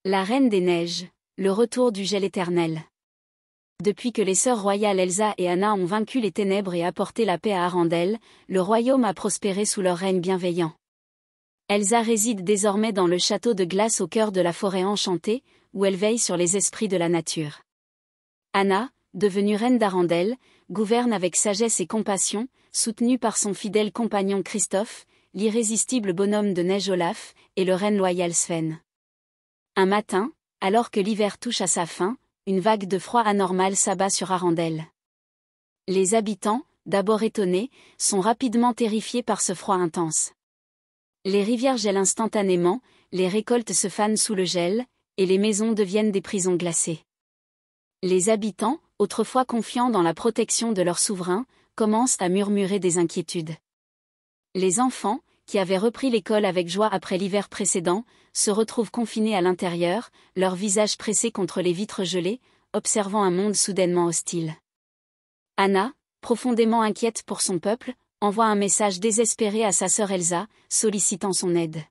La Reine des Neiges, le retour du gel éternel. Depuis que les sœurs royales Elsa et Anna ont vaincu les ténèbres et apporté la paix à Arendelle, le royaume a prospéré sous leur règne bienveillant. Elsa réside désormais dans le château de glace au cœur de la forêt enchantée, où elle veille sur les esprits de la nature. Anna, devenue reine d'Arendelle, gouverne avec sagesse et compassion, soutenue par son fidèle compagnon Christophe, l'irrésistible bonhomme de neige Olaf, et le renne loyal Sven. Un matin, alors que l'hiver touche à sa fin, une vague de froid anormal s'abat sur Arendelle. Les habitants, d'abord étonnés, sont rapidement terrifiés par ce froid intense. Les rivières gèlent instantanément, les récoltes se fanent sous le gel, et les maisons deviennent des prisons glacées. Les habitants, autrefois confiants dans la protection de leur souverain, commencent à murmurer des inquiétudes. Les enfants, qui avaient repris l'école avec joie après l'hiver précédent, se retrouvent confinés à l'intérieur, leurs visages pressés contre les vitres gelées, observant un monde soudainement hostile. Anna, profondément inquiète pour son peuple, envoie un message désespéré à sa sœur Elsa, sollicitant son aide.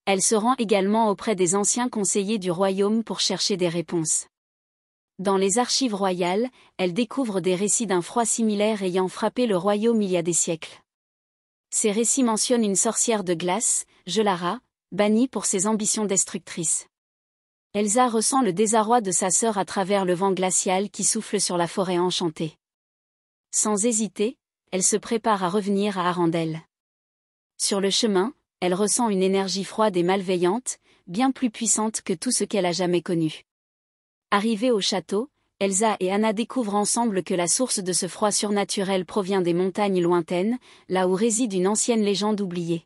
Elle se rend également auprès des anciens conseillers du royaume pour chercher des réponses. Dans les archives royales, elle découvre des récits d'un froid similaire ayant frappé le royaume il y a des siècles. Ces récits mentionnent une sorcière de glace, Gelara, bannie pour ses ambitions destructrices. Elsa ressent le désarroi de sa sœur à travers le vent glacial qui souffle sur la forêt enchantée. Sans hésiter, elle se prépare à revenir à Arendelle. Sur le chemin, elle ressent une énergie froide et malveillante, bien plus puissante que tout ce qu'elle a jamais connu. Arrivée au château, Elsa et Anna découvrent ensemble que la source de ce froid surnaturel provient des montagnes lointaines, là où réside une ancienne légende oubliée.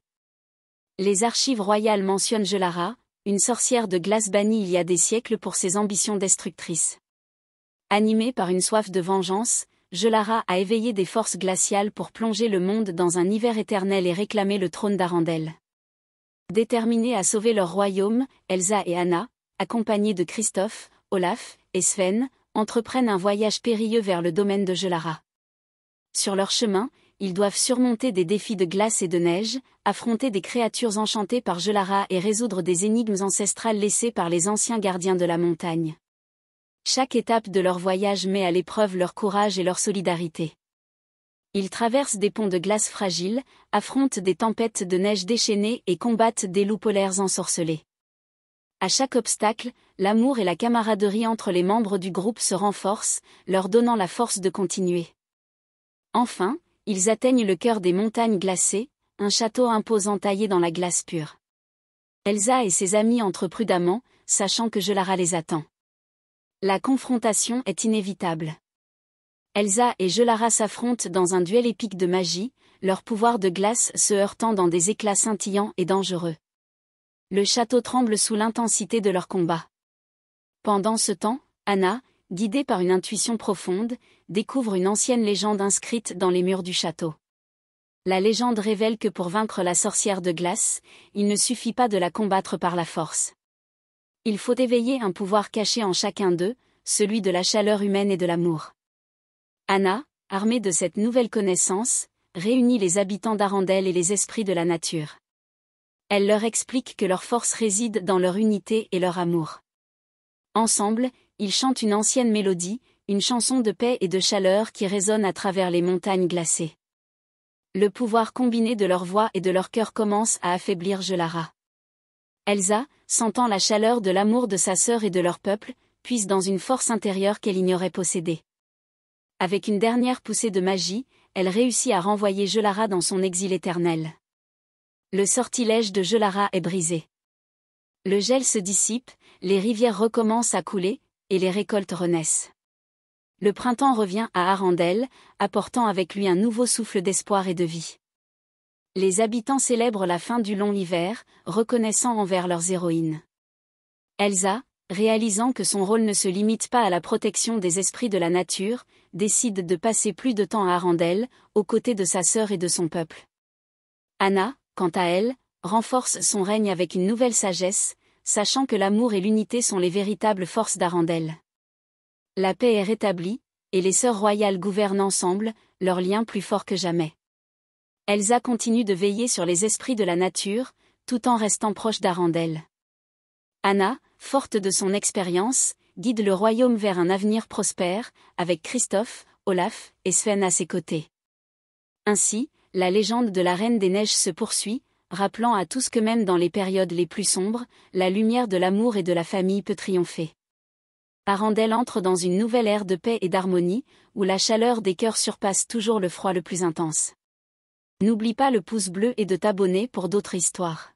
Les archives royales mentionnent Gelara, une sorcière de glace bannie il y a des siècles pour ses ambitions destructrices. Animée par une soif de vengeance, Gelara a éveillé des forces glaciales pour plonger le monde dans un hiver éternel et réclamer le trône d'Arendelle. Déterminées à sauver leur royaume, Elsa et Anna, accompagnées de Christophe, Olaf et Sven, entreprennent un voyage périlleux vers le domaine de Gelara. Sur leur chemin, ils doivent surmonter des défis de glace et de neige, affronter des créatures enchantées par Gelara et résoudre des énigmes ancestrales laissées par les anciens gardiens de la montagne. Chaque étape de leur voyage met à l'épreuve leur courage et leur solidarité. Ils traversent des ponts de glace fragiles, affrontent des tempêtes de neige déchaînées et combattent des loups polaires ensorcelés. À chaque obstacle, l'amour et la camaraderie entre les membres du groupe se renforcent, leur donnant la force de continuer. Enfin, ils atteignent le cœur des montagnes glacées, un château imposant taillé dans la glace pure. Elsa et ses amis entrent prudemment, sachant que Gelara les attend. La confrontation est inévitable. Elsa et Gelara s'affrontent dans un duel épique de magie, leur pouvoir de glace se heurtant dans des éclats scintillants et dangereux. Le château tremble sous l'intensité de leur combat. Pendant ce temps, Anna, guidée par une intuition profonde, découvre une ancienne légende inscrite dans les murs du château. La légende révèle que pour vaincre la sorcière de glace, il ne suffit pas de la combattre par la force. Il faut éveiller un pouvoir caché en chacun d'eux, celui de la chaleur humaine et de l'amour. Anna, armée de cette nouvelle connaissance, réunit les habitants d'Arendelle et les esprits de la nature. Elle leur explique que leur force réside dans leur unité et leur amour. Ensemble, ils chantent une ancienne mélodie, une chanson de paix et de chaleur qui résonne à travers les montagnes glacées. Le pouvoir combiné de leur voix et de leur cœur commence à affaiblir Gelara. Elsa, sentant la chaleur de l'amour de sa sœur et de leur peuple, puise dans une force intérieure qu'elle ignorait posséder. Avec une dernière poussée de magie, elle réussit à renvoyer Gelara dans son exil éternel. Le sortilège de Gelara est brisé. Le gel se dissipe, les rivières recommencent à couler, et les récoltes renaissent. Le printemps revient à Arendelle, apportant avec lui un nouveau souffle d'espoir et de vie. Les habitants célèbrent la fin du long hiver, reconnaissant envers leurs héroïnes. Elsa, réalisant que son rôle ne se limite pas à la protection des esprits de la nature, décide de passer plus de temps à Arendelle, aux côtés de sa sœur et de son peuple. Anna, quant à elle, renforce son règne avec une nouvelle sagesse, sachant que l'amour et l'unité sont les véritables forces d'Arendelle. La paix est rétablie, et les sœurs royales gouvernent ensemble, leur lien plus fort que jamais. Elsa continue de veiller sur les esprits de la nature, tout en restant proche d'Arendelle. Anna, forte de son expérience, guide le royaume vers un avenir prospère, avec Christophe, Olaf et Sven à ses côtés. Ainsi, la légende de la Reine des Neiges se poursuit, rappelant à tous que même dans les périodes les plus sombres, la lumière de l'amour et de la famille peut triompher. Arendelle entre dans une nouvelle ère de paix et d'harmonie, où la chaleur des cœurs surpasse toujours le froid le plus intense. N'oublie pas le pouce bleu et de t'abonner pour d'autres histoires.